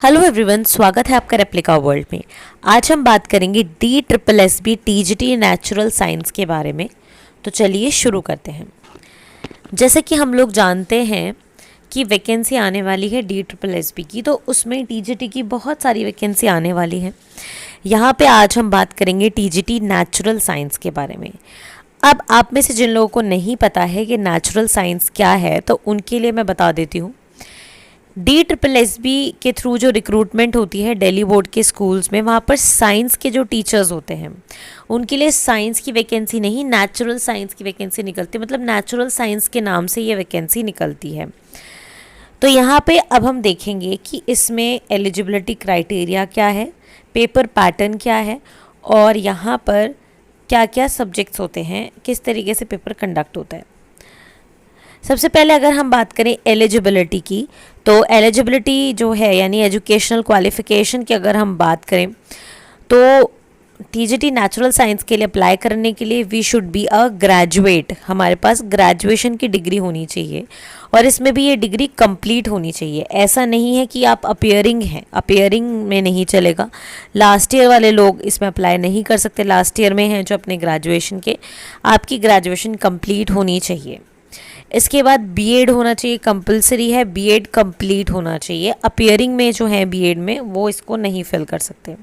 Hello everyone, स्वागत है आपका रेप्लिका वर्ल्ड में। आज हम बात करेंगे DSSB TGT नेचुरल साइंस के बारे में। तो चलिए शुरू करते हैं। जैसे कि हम लोग जानते हैं कि वैकेंसी आने वाली है DSSB की, तो उसमें TGT की बहुत सारी वैकेंसी आने वाली है। यहाँ पे आज हम बात करेंगे TGT नेचुरल साइंस के बारे में। अब आप में से जिन लोगों को नहीं पता है कि नेचुरल साइंस क्या है, तो उनके लिए मैं बता देती हूँ। DSSB के थ्रू जो रिक्रूटमेंट होती है दिल्ली बोर्ड के स्कूल्स में, वहाँ पर साइंस के जो टीचर्स होते हैं उनके लिए साइंस की वैकेंसी नहीं, नेचुरल साइंस की वैकेंसी निकलती है। मतलब नेचुरल साइंस के नाम से ये वैकेंसी निकलती है। तो यहाँ पे अब हम देखेंगे कि इसमें एलिजिबिलिटी क्राइटेरिया क्या है, पेपर पैटर्न क्या है, और यहाँ पर क्या क्या सब्जेक्ट्स होते हैं, किस तरीके से पेपर कंडक्ट होता है। सबसे पहले अगर हम बात करें एलिजिबिलिटी की, तो एलिजिबिलिटी जो है यानी एजुकेशनल क्वालिफ़िकेशन की अगर हम बात करें तो TGT नेचुरल साइंस के लिए अप्लाई करने के लिए we should be a graduate. हमारे पास ग्रेजुएशन की डिग्री होनी चाहिए और इसमें भी ये डिग्री कंप्लीट होनी चाहिए। ऐसा नहीं है कि आप अपियरिंग हैं, अपियरिंग में नहीं चलेगा। लास्ट ईयर वाले लोग इसमें अप्लाई नहीं कर सकते, लास्ट ईयर में हैं जो अपने ग्रेजुएशन के। आपकी ग्रेजुएशन कंप्लीट होनी चाहिए। इसके बाद बीएड होना चाहिए, कंपलसरी है, बीएड कंप्लीट होना चाहिए। अपियरिंग में जो है बीएड में वो इसको नहीं फिल कर सकते।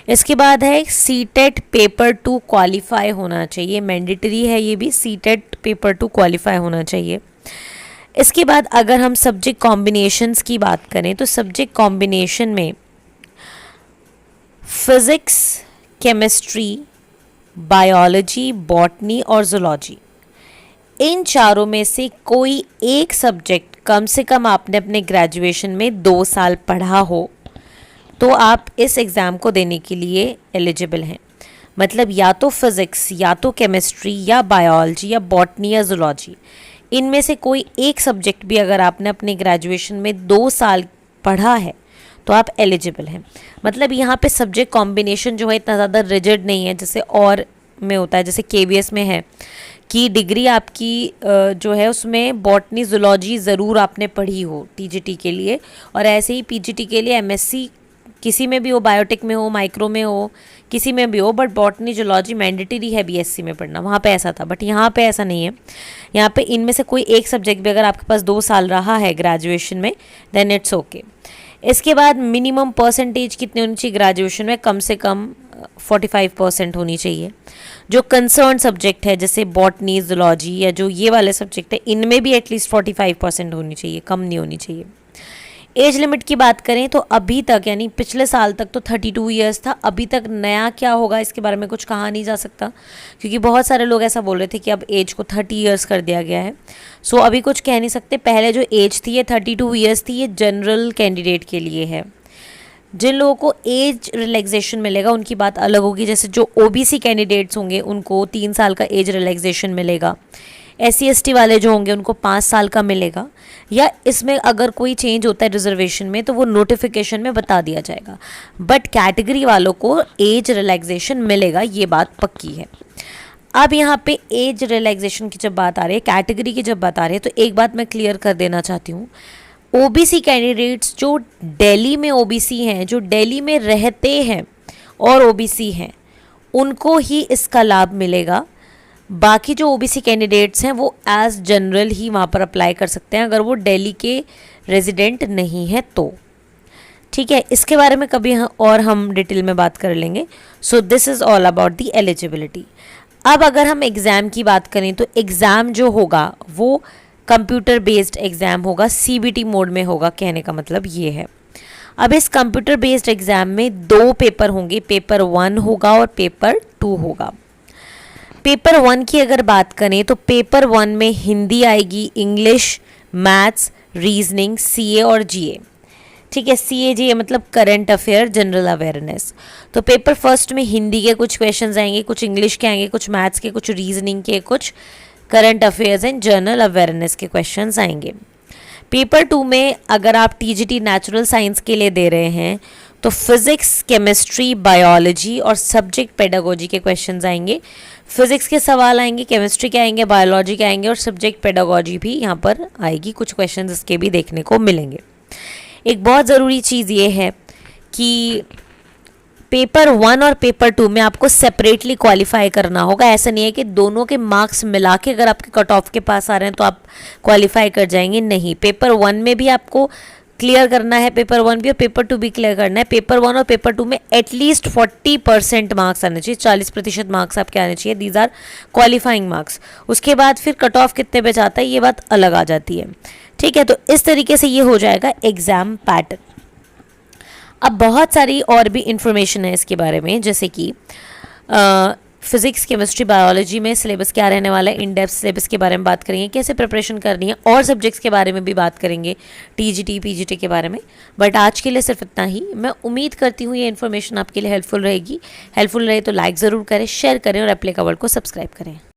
इसके बाद है सीटेट पेपर 2 क्वालिफाई होना चाहिए, मैंडेटरी है ये भी, सीटेट पेपर 2 क्वालिफाई होना चाहिए। इसके बाद अगर हम सब्जेक्ट कॉम्बिनेशंस की बात करें तो सब्जेक्ट कॉम्बिनेशन में फिज़िक्स, केमिस्ट्री, बायोलॉजी, बॉटनी और जूलॉजी, इन चारों में से कोई एक सब्जेक्ट कम से कम आपने अपने ग्रेजुएशन में 2 साल पढ़ा हो तो आप इस एग्ज़ाम को देने के लिए एलिजिबल हैं। मतलब या तो फिज़िक्स, या तो केमिस्ट्री, या बायोलॉजी, या बॉटनी, या जूलॉजी, इनमें से कोई एक सब्जेक्ट भी अगर आपने अपने ग्रेजुएशन में 2 साल पढ़ा है तो आप एलिजिबल हैं। मतलब यहाँ पे सब्जेक्ट कॉम्बिनेशन जो है इतना ज़्यादा रिजिड नहीं है जैसे और में होता है, जैसे KVS में है कि डिग्री आपकी जो है उसमें बॉटनी जूलॉजी ज़रूर आपने पढ़ी हो TGT के लिए, और ऐसे ही PGT के लिए MSc किसी में भी हो, बायोटेक में हो, माइक्रो में हो, किसी में भी हो, बट बॉटनी जूलॉजी मैंडेटरी है BSc में पढ़ना। वहाँ पे ऐसा था, बट यहाँ पे ऐसा नहीं है। यहाँ पे इनमें से कोई एक सब्जेक्ट भी अगर आपके पास 2 साल रहा है ग्रेजुएशन में देन इट्स ओके। इसके बाद मिनिमम परसेंटेज कितनी होनी चाहिए ग्रेजुएशन में? कम से कम 45% होनी चाहिए। जो कंसर्न सब्जेक्ट है जैसे बॉटनी, जूलॉजी या जो ये वाले सब्जेक्ट है, इनमें भी एटलीस्ट 45% होनी चाहिए, कम नहीं होनी चाहिए। एज लिमिट की बात करें तो अभी तक यानी पिछले साल तक तो 32 ईयर्स था। अभी तक नया क्या होगा इसके बारे में कुछ कहा नहीं जा सकता, क्योंकि बहुत सारे लोग ऐसा बोल रहे थे कि अब एज को 30 ईयर्स कर दिया गया है। सो अभी कुछ कह नहीं सकते। पहले जो एज थी ये 32 ईयर्स थी, ये जनरल कैंडिडेट के लिए है। जिन लोगों को एज रिलैक्सेशन मिलेगा उनकी बात अलग होगी। जैसे जो OBC कैंडिडेट्स होंगे उनको 3 साल का एज रिलैक्सेशन मिलेगा। SC ST वाले जो होंगे उनको 5 साल का मिलेगा, या इसमें अगर कोई चेंज होता है रिजर्वेशन में तो वो नोटिफिकेशन में बता दिया जाएगा। बट कैटेगरी वालों को एज रिलैक्सेशन मिलेगा, ये बात पक्की है। अब यहाँ पे एज रिलैक्सेशन की जब बात आ रही है, कैटेगरी की जब बात आ रही है, तो एक बात मैं क्लियर कर देना चाहती हूँ। OBC कैंडिडेट्स जो दिल्ली में OBC हैं, जो दिल्ली में रहते हैं और OBC हैं, उनको ही इसका लाभ मिलेगा। बाकी जो OBC कैंडिडेट्स हैं वो एज जनरल ही वहाँ पर अप्लाई कर सकते हैं अगर वो दिल्ली के रेजिडेंट नहीं है तो। ठीक है, इसके बारे में कभी और हम डिटेल में बात कर लेंगे। So this is all about the eligibility. अब अगर हम एग्ज़ाम की बात करें तो एग्ज़ाम जो होगा वो कंप्यूटर बेस्ड एग्ज़ाम होगा, CBT मोड में होगा। कहने का मतलब ये है, अब इस कंप्यूटर बेस्ड एग्ज़ाम में 2 पेपर होंगे, पेपर 1 होगा और पेपर 2 होगा। पेपर 1 की अगर बात करें तो पेपर 1 में हिंदी आएगी, इंग्लिश, मैथ्स, रीजनिंग, CA और GA। ठीक है, CA GA मतलब करंट अफेयर, जनरल अवेयरनेस। तो पेपर फर्स्ट में हिंदी के कुछ क्वेश्चंस आएंगे, कुछ इंग्लिश के आएंगे, कुछ मैथ्स के, कुछ रीजनिंग के, कुछ current affairs and general awareness के क्वेश्चंस आएंगे। पेपर 2 में अगर आप TGT नेचुरल साइंस के लिए दे रहे हैं तो फिज़िक्स, केमिस्ट्री, बायोलॉजी और सब्जेक्ट पेडागोजी के क्वेश्चंस आएंगे। फिज़िक्स के सवाल आएंगे, केमिस्ट्री के आएंगे, बायोलॉजी के आएंगे और सब्जेक्ट पेडागोजी भी यहाँ पर आएगी। कुछ क्वेश्चंस इसके भी देखने को मिलेंगे। एक बहुत ज़रूरी चीज़ ये है कि पेपर 1 और पेपर 2 में आपको सेपरेटली क्वालिफाई करना होगा। ऐसा नहीं है कि दोनों के मार्क्स मिला के अगर आपके कट ऑफ के पास आ रहे हैं तो आप क्वालिफाई कर जाएंगे, नहीं। पेपर 1 में भी आपको क्लियर करना है, पेपर 1 भी, और पेपर 2 भी क्लियर करना है। पेपर 1 और पेपर 2 में एटलीस्ट 40% मार्क्स आने चाहिए, 40% मार्क्स आपके आने चाहिए। These are qualifying marks. उसके बाद फिर कट ऑफ कितने पे जाता है ये बात अलग आ जाती है, ठीक है। तो इस तरीके से ये हो जाएगा एग्ज़ाम पैटर्न। अब बहुत सारी और भी इंफॉर्मेशन है इसके बारे में, जैसे कि फिजिक्स, केमिस्ट्री, बायोलॉजी में सिलेबस क्या रहने वाला है, इन डेप्थ सिलेबस के बारे में बात करेंगे, कैसे प्रिपरेशन करनी है, और सब्जेक्ट्स के बारे में भी बात करेंगे, टीजीटी, पीजीटी के बारे में। बट आज के लिए सिर्फ इतना ही। मैं उम्मीद करती हूँ ये इन्फॉर्मेशन आपके लिए हेल्पफुल रहेगी। हेल्पफुल रहे तो लाइक ज़रूर करें, शेयर करें और एप्लीकेबल को सब्सक्राइब करें।